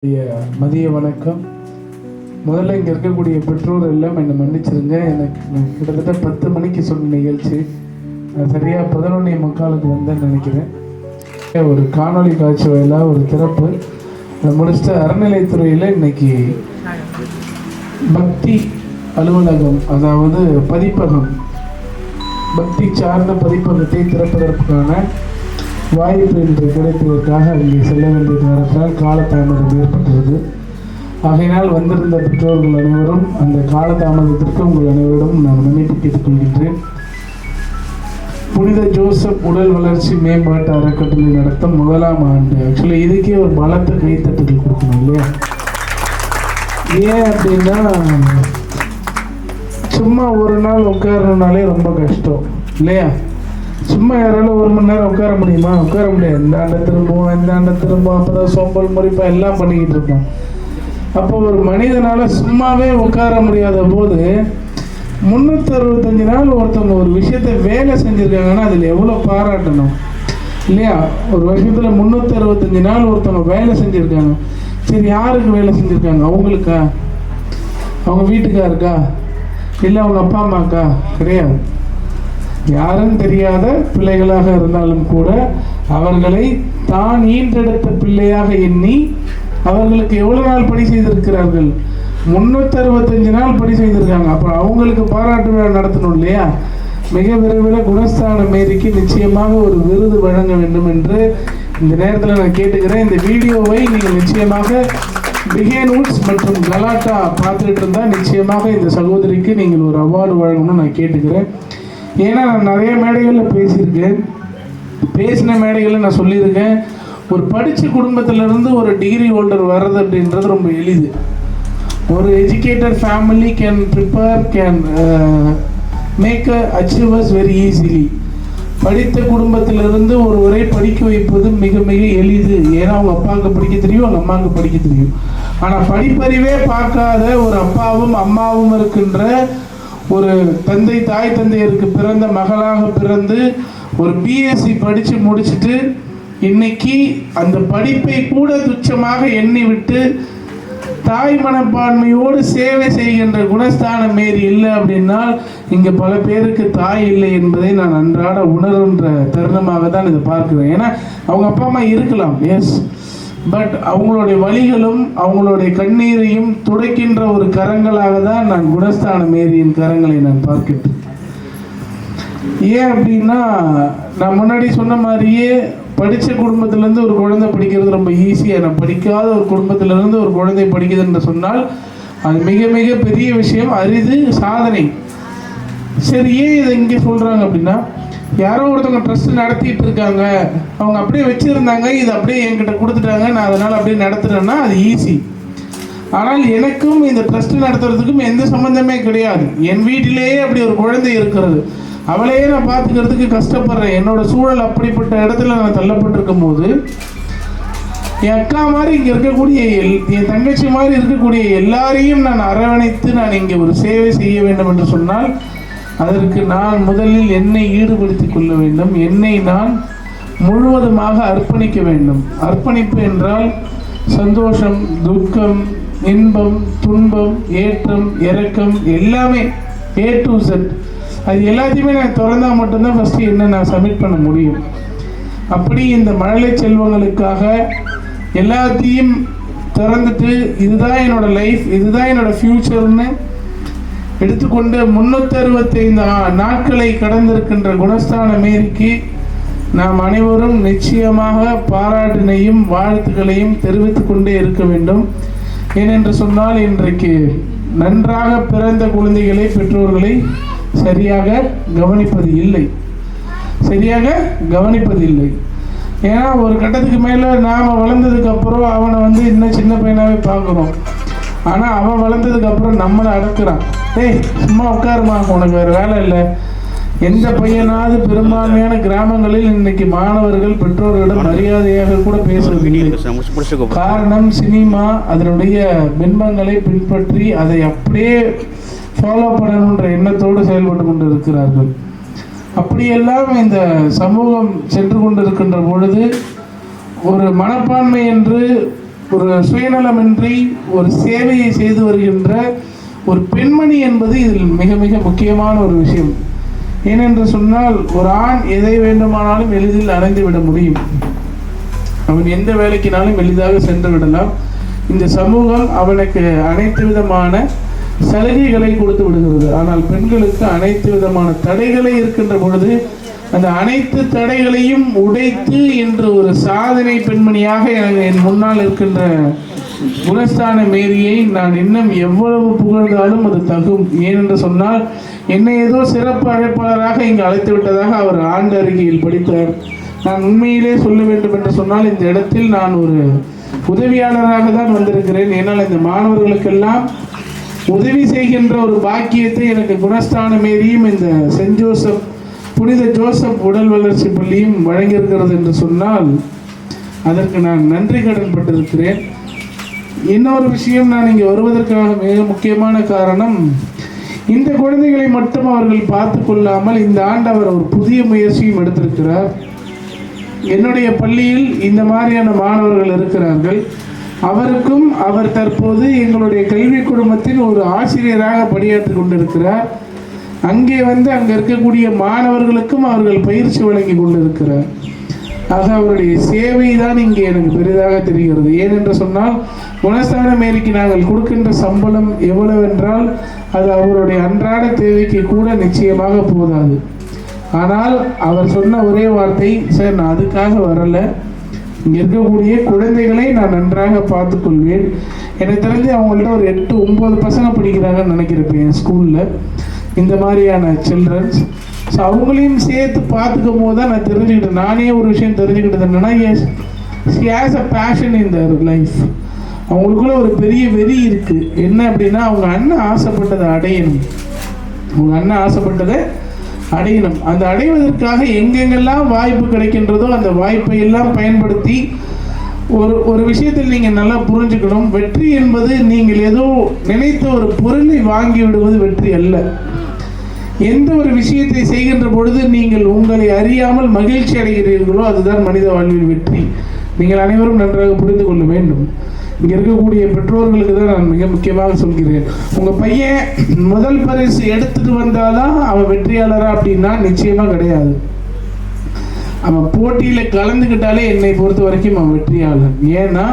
மதிய வணக்கம். முதல்ல இங்கே இருக்கக்கூடிய பெற்றோர் எல்லாம் என்னை மன்னிச்சிருங்க. எனக்கு கிட்டத்தட்ட 10 மணிக்கு சொன்ன நிகழ்ச்சி சரியாக 11:45 வந்தேன்னு நினைக்கிறேன். ஒரு காணொளி காட்சி வாயிலாக ஒரு திறப்பு அதை முடிச்சுட்டு அறநிலைத்துறையில் இன்னைக்கு பக்தி அலுவலகம், அதாவது பதிப்பகம், பக்தி சார்ந்த பதிப்பகத்தை திறப்பதற்கான வாய்ப்பு என்று கிடைத்ததற்காக அங்கே செல்ல வேண்டிய நேரத்தால் காலதாமதம் ஏற்பட்டது. ஆகையினால் வந்திருந்த பெற்றோர்கள் அனைவரும் அந்த காலதாமதத்திற்கு உங்கள் அனைவரிடம் நான் மன்னிப்பு கேட்டுக்கொள்கின்றேன். புனித ஜோசப் உடல் வளர்ச்சி மேம்பாட்டு அறக்கட்டளை நடத்தும் 1ஆம் ஆண்டு. ஆக்சுவலி இதுக்கே ஒரு பலத்த கைத்தட்டுகள் கொடுக்கணும் இல்லையா? ஏன் அப்படின்னா சும்மா ஒரு நாள் உட்காரணுனாலே ரொம்ப கஷ்டம் இல்லையா? சும்மா யாராலும் 1 மணி நேரம் உட்கார முடியுமா? உட்கார முடியாது. இந்த ஆண்டை திரும்பும் அப்போதான் சோம்பல் முறிப்பா எல்லாம் பண்ணிக்கிட்டு இருக்கோம். அப்போ ஒரு மனிதனால சும்மாவே உட்கார முடியாத போது 365 நாள் ஒருத்தவங்க ஒரு விஷயத்தை வேலை செஞ்சுருக்காங்கன்னா அதில் எவ்வளோ பாராட்டணும் இல்லையா? ஒரு வருஷத்தில் 365 நாள் ஒருத்தவங்க வேலை செஞ்சுருக்காங்க. சரி, யாருக்கு வேலை செஞ்சுருக்காங்க? அவங்களுக்கா? அவங்க வீட்டுக்காருக்கா? இல்லை அவங்க அப்பா அம்மாக்கா? கிடையாது. யாரும் தெரியாத பிள்ளைகளாக இருந்தாலும் கூட அவர்களை தான் ஈன்றெடுத்த பிள்ளையாக எண்ணி அவர்களுக்கு எவ்வளவு நாள் பணி செய்திருக்கிறார்கள்? 365 நாள் பணி செய்திருக்காங்க. அப்புறம் அவங்களுக்கு பாராட்டு விழா நடத்தணும் இல்லையா? மிக விரைவில் குணஸ்தான மேரிக்கு நிச்சயமாக ஒரு விருது வழங்க வேண்டும் என்று இந்த நேரத்தில் நான் கேட்டுக்கிறேன். இந்த வீடியோவை நீங்கள் நிச்சயமாக பிகேன் வுட்ஸ் மற்றும் கலாட்டா பார்த்துட்டு இருந்தால் நிச்சயமாக இந்த சகோதரிக்கு நீங்கள் ஒரு அவார்டு வழங்கணும்னு நான் கேட்டுக்கிறேன். ஏன்னா நான் நிறைய மேடைகளில் பேசியிருக்கேன். பேசின மேடைகளில் நான் சொல்லியிருக்கேன், ஒரு படித்த குடும்பத்திலேருந்து ஒரு டிகிரி ஹோல்டர் வர்றது அப்படின்றது ரொம்ப எளிது. ஒரு educated family can make achievers very easily. படித்த குடும்பத்திலிருந்து ஒருவரை படிக்க வைப்பது மிக மிக எளிது. ஏன்னா அவங்க அப்பாவுக்கு படிக்க தெரியும், அவங்க அம்மாவுக்கு படிக்க தெரியும். ஆனால் படிப்பறிவே பார்க்காத ஒரு அப்பாவும் அம்மாவும் இருக்கின்ற ஒரு தாய் தந்தையருக்கு பிறந்த மகளாக பிறந்து ஒரு பிஎஸ்சி படித்து முடிச்சுட்டு இன்னைக்கு அந்த படிப்பை கூட துச்சமாக எண்ணி விட்டு தாய் மனப்பான்மையோடு சேவை செய்கின்ற குணஸ்தான மேரி இல்லை அப்படின்னா இங்கே பல பேருக்கு தாய் இல்லை என்பதை நான் அன்றாட உணர்கின்ற தருணமாக தான் இதை பார்க்குறேன். ஏன்னா அவங்க அப்பா அம்மா இருக்கலாம், எஸ், பட் அவங்களுடைய வலிகளும் அவங்களுடைய கண்ணீரையும் துடைக்கின்ற ஒரு கரங்களாக தான் நான் குணஸ்தான மேரியின் கரங்களை நான் பார்க்கிறேன். ஏன் அப்படின்னா நான் முன்னாடி சொன்ன மாதிரியே படித்த குடும்பத்திலேருந்து ஒரு குழந்தை படிக்கிறது ரொம்ப ஈஸியாக, நான் படிக்காத ஒரு குடும்பத்திலேருந்து ஒரு குழந்தை படிக்குது என்று சொன்னால் அது மிக மிக பெரிய விஷயம், அரிது, சாதனை. சரி, ஏன் இதை இங்கே சொல்கிறாங்க அப்படின்னா, யாரோ ஒருத்தவங்க ட்ரஸ்ட் நடத்திட்டு இருக்காங்க, அவங்க அப்படியே வச்சுருந்தாங்க, இது அப்படியே என்கிட்ட கொடுத்துட்டாங்க, நான் அதனால் அப்படியே நடத்துகிறேன்னா அது ஈஸி. ஆனால் எனக்கும் இந்த ட்ரஸ்ட் நடத்துறதுக்கும் எந்த சம்மந்தமே கிடையாது. என் வீட்டிலேயே அப்படி ஒரு குழந்தை இருக்கிறது, அவளையே நான் பார்த்துக்கிறதுக்கு கஷ்டப்படுறேன். என்னோட சூழல் அப்படிப்பட்ட இடத்துல நான் தள்ளப்பட்டிருக்கும் போது என் அக்கா மாதிரி இங்கே இருக்கக்கூடிய என் தங்கச்சி மாதிரி இருக்கக்கூடிய எல்லாரையும் நான் அரவணைத்து நான் இங்கே ஒரு சேவை செய்ய வேண்டும் என்று சொன்னால் அதற்கு நான் முதலில் என்னை ஈடுபடுத்திக் கொள்ள வேண்டும். என்னை நான் முழுவதுமாக அர்ப்பணிக்க வேண்டும். அர்ப்பணிப்பு என்றால் சந்தோஷம், துக்கம், இன்பம், துன்பம், ஏற்றம், இறக்கம், எல்லாமே A to Z. அது எல்லாத்தையுமே நான் திறந்தால் மட்டும்தான் ஃபஸ்ட்டு என்ன நான் சப்மிட் பண்ண முடியும். அப்படி இந்த மழலை செல்வங்களுக்காக எல்லாத்தையும் திறந்துட்டு இதுதான் என்னோட லைஃப், இதுதான் என்னோட ஃப்யூச்சர்னு எடுத்துக்கொண்டு 365 நாட்களை கடந்திருக்கின்ற குணஸ்தான மேரிக்கு நாம் அனைவரும் நிச்சயமாக பாராட்டினையும் வாழ்த்துக்களையும் தெரிவித்து கொண்டே இருக்க வேண்டும். ஏனென்று சொன்னால் இன்றைக்கு நன்றாக பிறந்த குழந்தைகளை பெற்றோர்களை சரியாக கவனிப்பது இல்லை. ஏன்னா ஒரு கட்டத்துக்கு மேலே நாம் வளர்ந்ததுக்கு அப்புறம் அவனை இன்னும் சின்ன பையனாகவே பார்க்குறோம். ஆனால் அவன் வளர்ந்ததுக்கு அப்புறம் நம்மளை அடக்குறான். டேய் சும்மா உட்காருமா, உனக்கு வேறு வேலை இல்லை. எந்த பையனாவது பெரும்பான்மையான கிராமங்களில் இன்னைக்கு மாணவர்கள் பெற்றோர்களிடம் மரியாதையாக கூட பேசுவதில்லை. காரணம் சினிமா அதனுடைய பின்பங்களை பின்பற்றி அதை அப்படியே ஃபாலோ பண்ணணுன்ற எண்ணத்தோடு செயல்பட்டு கொண்டு இருக்கிறார்கள். அப்படியெல்லாம் இந்த சமூகம் சென்று கொண்டிருக்கின்ற பொழுது ஒரு மனப்பான்மை என்று ஒரு சுயநலமின்றி ஒரு சேவையை செய்து வருகின்ற ஒரு பெண்மணி என்பது இதில் மிக மிக முக்கியமான ஒரு விஷயம். ஏனென்று சொன்னால் ஒரு ஆண் எதை வேண்டுமானாலும் எளிதில் அடைந்து விட முடியும். அவன் எந்த வேலைக்குனாலும் எளிதாக சென்று விடலாம். இந்த சமூகம் அவனுக்கு அனைத்து விதமான சலுகைகளை கொடுத்து விடுகிறது. ஆனால் பெண்களுக்கு அனைத்து விதமான தடைகளை இருக்கின்ற பொழுது அந்த அனைத்து தடைகளையும் உடைத்து இன்று ஒரு சாதனை பெண்மணியாக என் முன்னால் இருக்கின்ற குணஸ்தான மேரியை நான் இன்னும் எவ்வளவு புகழ்ந்தாலும் அது தகும். ஏனென்று சொன்னால் என்னை ஏதோ சிறப்பு அழைப்பாளராக இங்கு அழைத்து விட்டதாக அவர் ஆண்டு அறிக்கையில் படித்தார். நான் உண்மையிலே சொல்ல வேண்டும் என்று சொன்னால் இந்த இடத்தில் நான் ஒரு உதவியாளராக தான் வந்திருக்கிறேன். ஏன்னால் இந்த மாணவர்களுக்கெல்லாம் உதவி செய்கின்ற ஒரு பாக்கியத்தை எனக்கு குணஸ்தான மேரியும் இந்த சென்ட் ஜோசப் புனித ஜோசப் உடல் வளர்ச்சி பள்ளியும் வழங்கியிருக்கிறது என்று சொன்னால் அதற்கு நான் நன்றி கடன் பட்டிருக்கிறேன். இன்னொரு விஷயம், நான் இங்கே வருவதற்கான மிக முக்கியமான காரணம், இந்த குழந்தைகளை மட்டும் அவர்கள் பார்த்து கொள்ளாமல் இந்த ஆண்டு அவர் ஒரு புதிய முயற்சியும் எடுத்திருக்கிறார். என்னுடைய பள்ளியில் இந்த மாதிரியான மாணவர்கள் இருக்கிறார்கள். அவருக்கும் அவர் தற்போது எங்களுடைய கல்வி குடும்பத்தின் ஒரு ஆசிரியராக பணியாற்றி கொண்டிருக்கிறார். அங்கே அங்கே இருக்கக்கூடிய மாணவர்களுக்கும் அவர்கள் பயிற்சி வழங்கி கொண்டிருக்கிறார். ஆக அவருடைய சேவை தான் இங்கே எனக்கு பெரிதாக தெரிகிறது. ஏனென்று சொன்னால் குணஸ்தான மேரிக்கு நாங்கள் கொடுக்கின்ற சம்பளம் எவ்வளவென்றால் அது அவருடைய அன்றாட தேவைக்கு கூட நிச்சயமாக போதாது. ஆனால் அவர் சொன்ன ஒரே வார்த்தை, சார் நான் அதுக்காக வரலை, இங்கே இருக்கக்கூடிய குழந்தைகளை நான் நன்றாக பார்த்து கொள்வேன். எனக்கு தெரிஞ்சு அவங்கள்ட்ட ஒரு 8-9 பசங்க படிக்கிறாங்கன்னு நினைக்கிறேன் என் ஸ்கூலில், இந்த மாதிரியான சில்ட்ரன்ஸ். ஸோ அவங்களையும் சேர்த்து பார்த்துக்கும் போது தான் நான் தெரிஞ்சுக்கிட்டேன். நானே ஒரு விஷயம் தெரிஞ்சுக்கிட்டது என்னென்னா, as she has a passion in their life. அவங்களுக்குள்ள ஒரு பெரிய வெறி இருக்குது. என்ன அப்படின்னா, அவங்க அண்ணன் ஆசைப்பட்டதை அடையணும். அவங்க அண்ணன் ஆசைப்பட்டதை அடையணும். அந்த அடைவதற்காக எங்கெங்கெல்லாம் வாய்ப்பு கிடைக்கின்றதோ அந்த வாய்ப்பை எல்லாம் பயன்படுத்தி ஒரு விஷயத்தில் நீங்கள் நல்லா புரிஞ்சுக்கணும். வெற்றி என்பது நீங்கள் ஏதோ நினைத்த ஒரு பொருளை வாங்கி விடுவது வெற்றி அல்ல. எந்த ஒரு விஷயத்தை செய்கின்ற பொழுது நீங்கள் உங்களை அறியாமல் மகிழ்ச்சி அடைகிறீர்களோ அதுதான் மனித வாழ்வில் வெற்றி. நீங்கள் அனைவரும் நன்றாக புரிந்து கொள்ள வேண்டும். இங்கே இருக்கக்கூடிய பெற்றோர்களுக்கு தான் நான் மிக முக்கியமாக சொல்கிறேன். உங்கள் பையன் முதல் பரிசு எடுத்துட்டு வந்தாதான் அவன் வெற்றியாளரா அப்படின்னா நிச்சயமாக கிடையாது. அவன் போட்டியில் கலந்துக்கிட்டாலே என்னை பொறுத்த வரைக்கும் அவன் வெற்றியாளர். ஏன்னா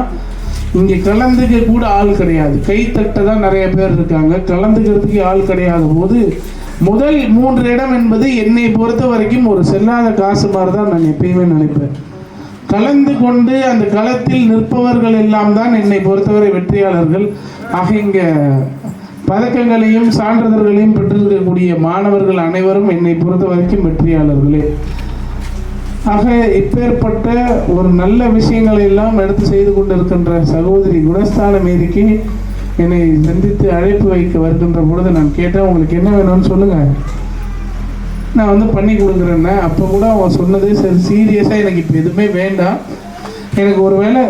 இங்கே கலந்துக்க கூட ஆள் கிடையாது, கைத்தட்ட தான் நிறைய பேர் இருக்காங்க, கலந்துக்கிறதுக்கு ஆள் கிடையாத போது முதல் 3 இடம் என்பது என்னை பொறுத்த வரைக்கும் ஒரு செல்லாத காசு மாதிரி தான் நான் எப்பயுமே நினைப்பேன். கலந்து கொண்டு அந்த களத்தில் நிற்பவர்கள் எல்லாம் தான் என்னை பொறுத்தவரை வெற்றியாளர்கள். ஆக இங்கே பதக்கங்களையும் சான்றிதழ்களையும் பெற்றிருக்கக்கூடிய மாணவர்கள் அனைவரும் என்னை பொறுத்த வரைக்கும் வெற்றியாளர்களே. ஆக இப்பேற்பட்ட ஒரு நல்ல விஷயங்களை எல்லாம் எடுத்து செய்து கொண்டிருக்கின்ற சகோதரி குணஸ்தான மேரிக்கு என்னை சந்தித்து அழைப்பு வைக்க வருகின்ற பொழுது நான் கேட்டேன், உங்களுக்கு என்ன வேணும்னு சொல்லுங்கள், நான் பண்ணி கொடுக்குறேன்னே. அப்போ கூட அவன் சொன்னது, சரி சீரியஸாக எனக்கு இப்போ எதுவுமே வேண்டாம், எனக்கு ஒரு வேளை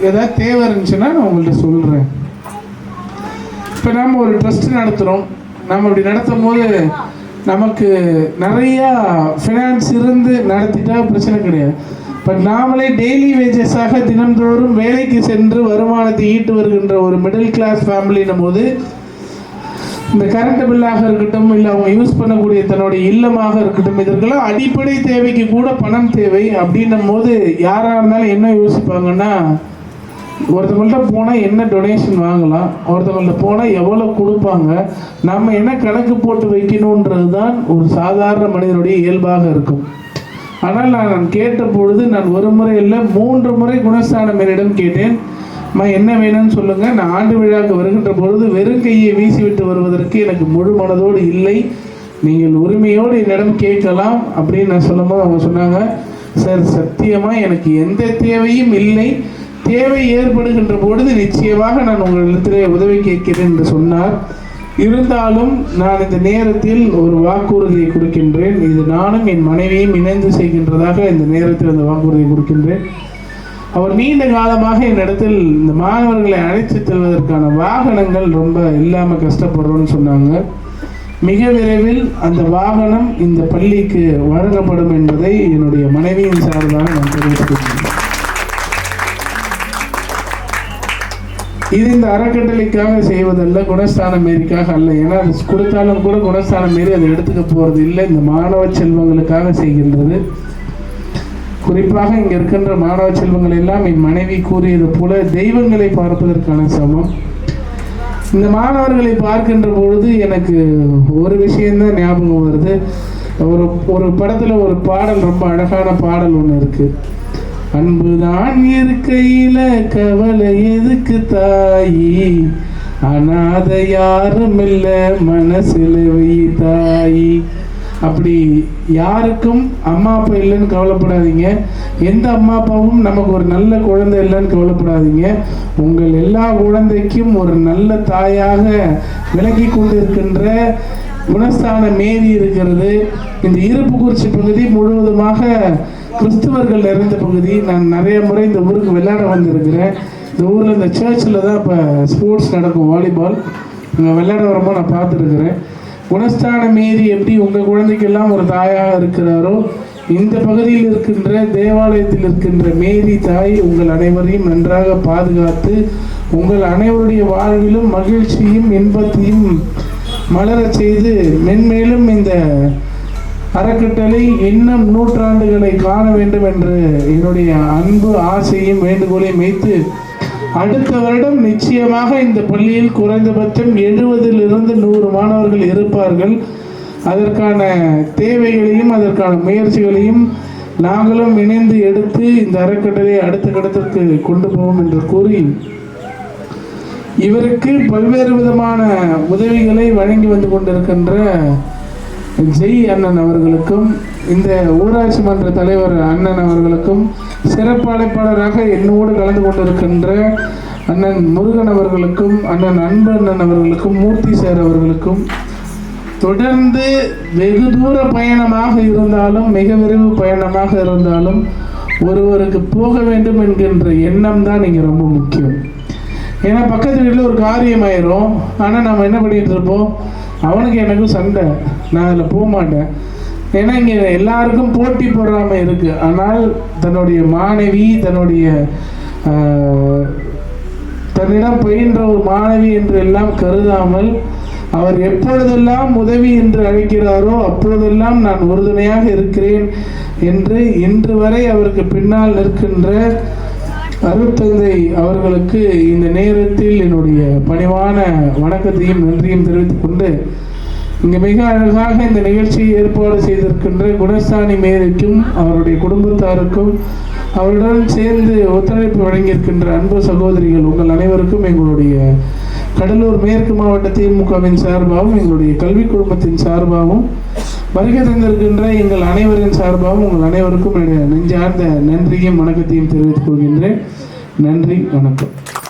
ஏதாவது தேவை இருந்துச்சுன்னா நான் உங்கள்கிட்ட சொல்கிறேன். இப்போ நாம் ஒரு ட்ரஸ்ட் நடத்துகிறோம். நம்ம இப்படி நடத்தும் போது நமக்கு நிறையா ஃபினான்ஸ் இருந்து நடத்திட்டா பிரச்சனை கிடையாது. பட் நாமளே டெய்லி வேஜஸாக தினந்தோறும் வேலைக்கு சென்று வருமானத்தை ஈட்டு வருகின்ற ஒரு மிடில் கிளாஸ் ஃபேமிலின்னும் போது இந்த கரண்ட் பில்லாக இருக்கட்டும், இல்லை அவங்க யூஸ் பண்ணக்கூடிய தன்னுடைய இல்லமாக இருக்கட்டும், இதற்கெல்லாம் அடிப்படை தேவைக்கு கூட பணம் தேவை. அப்படின்னும் போது யாராக இருந்தாலும் என்ன யோசிப்பாங்கன்னா, ஒருத்தவங்கள்ட்ட போனால் என்ன டொனேஷன் வாங்கலாம், ஒருத்தவங்கள்ட்ட போனால் எவ்வளோ கொடுப்பாங்க, நம்ம என்ன கணக்கு போட்டு வைக்கணுன்றது தான் ஒரு சாதாரண மனிதனுடைய இயல்பாக இருக்கும். ஆனால் நான் கேட்ட பொழுது நான் ஒரு முறை இல்லை 3 முறை குணஸ்தான மேரிடம் கேட்டேன், என்ன வேணும்னு சொல்லுங்கள், நான் ஆண்டு விழாவுக்கு வருகின்ற பொழுது வெறும் கையை வீசிவிட்டு வருவதற்கு எனக்கு முழு மனதோடு இல்லை, நீங்கள் உரிமையோடு என்னிடம் கேட்கலாம் அப்படின்னு நான் சொல்லும்போது அவங்க சொன்னாங்க, சார் சத்தியமாக எனக்கு எந்த தேவையும் இல்லை, தேவை ஏற்படுகின்ற பொழுது நிச்சயமாக நான் உங்களிடத்திலே உதவி கேட்கிறேன் என்று சொன்னார். இருந்தாலும் நான் இந்த நேரத்தில் ஒரு வாக்குறுதியை கொடுக்கின்றேன். இது நானும் என் மனைவியும் இணைந்து செய்கின்றதாக இந்த நேரத்தில் அந்த வாக்குறுதியை கொடுக்கின்றேன். அவர் நீண்ட காலமாக என்னிடத்தில் இந்த மாணவர்களை அழைத்து செல்வதற்கான வாகனங்கள் ரொம்ப இல்லாமல் கஷ்டப்படுறோன்னு சொன்னாங்க. மிக விரைவில் அந்த வாகனம் இந்த பள்ளிக்கு வழங்கப்படும் என்பதை என்னுடைய மனைவியின் சார்பாக நான் தெரிவித்துக் கொள்கிறேன். இது இந்த அறக்கட்டளைக்காக செய்வதல்ல, குணஸ்தான மேரிக்காக அல்ல. ஏன்னா அது கொடுத்தாலும் கூட குணஸ்தான மேரி அதை எடுத்துக்க போறது இல்லை. இந்த மாணவ செல்வங்களுக்காக செய்கின்றது. குறிப்பாக இங்க இருக்கின்ற மாணவ செல்வங்கள் எல்லாம் என் மனைவி கூறியது போல தெய்வங்களை பார்ப்பதற்கான சமம். இந்த மாணவர்களை பார்க்கின்ற பொழுது எனக்கு ஒரு விஷயம்தான் ஞாபகம் வருது. ஒரு படத்துல ஒரு பாடல், ரொம்ப அழகான பாடல் ஒன்று இருக்கு. அன்புதான் இருக்கையில கவலை எதுக்கு தாயி, அனாத யாரும் இல்ல மனசுல வை தாயி. அப்படி யாருக்கும் அம்மா அப்பா இல்லைன்னு கவலைப்படாதீங்க. எந்த அம்மா அப்பாவும் நமக்கு ஒரு நல்ல குழந்தை இல்லைன்னு கவலைப்படாதீங்க. உங்கள் எல்லா குழந்தைக்கும் ஒரு நல்ல தாயாக விளங்கி கொண்டிருக்கின்ற குணஸ்தான மேரி இருக்கிறது. இந்த இருப்புக்குறிச்சி பகுதி முழுவதுமாக கிறிஸ்துவர்கள் நிறைந்த பகுதி. நான் நிறைய முறை இந்த ஊருக்கு விளையாட வந்திருக்கிறேன். இந்த ஊரில் இந்த சர்ச்சில் தான் இப்போ ஸ்போர்ட்ஸ் நடக்கும், வாலிபால். இங்கே விளையாட வரும்போது நான் பார்த்துருக்குறேன். குணஸ்தான மேரி எப்படி உங்கள் குழந்தைக்கெல்லாம் ஒரு தாயாக இருக்கிறாரோ, இந்த பகுதியில் இருக்கின்ற தேவாலயத்தில் இருக்கின்ற மேரி தாய் உங்கள் அனைவரையும் நன்றாக பாதுகாத்து உங்கள் அனைவருடைய வாழ்விலும் மகிழ்ச்சியும் இன்பத்தையும் மலரச் செய்து மென்மேலும் இந்த அறக்கட்டளை இன்னும் நூற்றாண்டுகளை காண வேண்டும் என்று என்னுடைய அன்பு ஆசையும் வேண்டுகோளையும் வைத்து, அடுத்த வருடம் நிச்சயமாக இந்த பள்ளியில் குறைந்தபட்சம் 70 to 100 மாணவர்கள் இருப்பார்கள். அதற்கான தேவைகளையும் அதற்கான முயற்சிகளையும் நாங்களும் இணைந்து எடுத்து இந்த அறக்கட்டளை அடுத்த கட்டத்திற்கு கொண்டு போவோம் என்று கூறி, இவருக்கு பல்வேறு விதமான உதவிகளை வழங்கி வந்து கொண்டிருக்கின்ற ஜெய் அண்ணன் அவர்களுக்கும், இந்த ஊராட்சி மன்ற தலைவர் அண்ணன் அவர்களுக்கும், சிறப்பு அழைப்பாளராக என்னோடு கலந்து கொண்டிருக்கின்ற அண்ணன் முருகன் அவர்களுக்கும், அண்ணன் அன்பு அண்ணன் அவர்களுக்கும், மூர்த்தி சார் அவர்களுக்கும், தொடர்ந்து வெகு தூர பயணமாக இருந்தாலும் மிக விரைவு பயணமாக இருந்தாலும் ஒருவருக்கு போக வேண்டும் என்கின்ற எண்ணம் தான் இங்கே ரொம்ப முக்கியம். ஏன்னா பக்கத்து வீட்டில் ஒரு காரியம் ஆயிரும், ஆனால் நம்ம என்ன பண்ணிட்டு இருப்போம், அவனுக்கு எனக்கும் சண்டை, நான் அதில் போக மாட்டேன். ஏன்னா இங்கே எல்லாருக்கும் போட்டி பொறாமை இருக்கு. ஆனால் தன்னுடைய மாணவி, தன்னிடம் பயின்ற ஒரு மாணவி என்று எல்லாம் கருதாமல், அவர் எப்பொழுதெல்லாம் உதவி என்று அழைக்கிறாரோ அப்பொழுதெல்லாம் நான் உறுதுணையாக இருக்கிறேன் என்று இன்று வரை அவருக்கு பின்னால் நிற்கின்ற அருட்தந்தை அவர்களுக்கு இந்த நேரத்தில் என்னுடைய பணிவான வணக்கத்தையும் நன்றியும் தெரிவித்துக் கொண்டு, இங்கு மிக அழகாக இந்த நிகழ்ச்சியை ஏற்பாடு செய்திருக்கின்ற குணஸ்தானி மேரிக்கும் அவருடைய குடும்பத்தாருக்கும் அவருடன் சேர்ந்து ஒத்துழைப்பு வழங்கியிருக்கின்ற அன்பு சகோதரிகள் உங்கள் அனைவருக்கும் எங்களுடைய கடலூர் மேற்கு மாவட்ட திமுகவின் சார்பாகவும் எங்களுடைய கல்வி குழுமத்தின் சார்பாகவும் வருகை தந்திருக்கின்ற எங்கள் அனைவரின் சார்பாகவும் உங்கள் அனைவருக்கும் என்னுடைய நெஞ்சார்ந்த நன்றியும் வணக்கத்தையும் தெரிவித்துக் கொள்கின்றேன். நன்றி, வணக்கம்.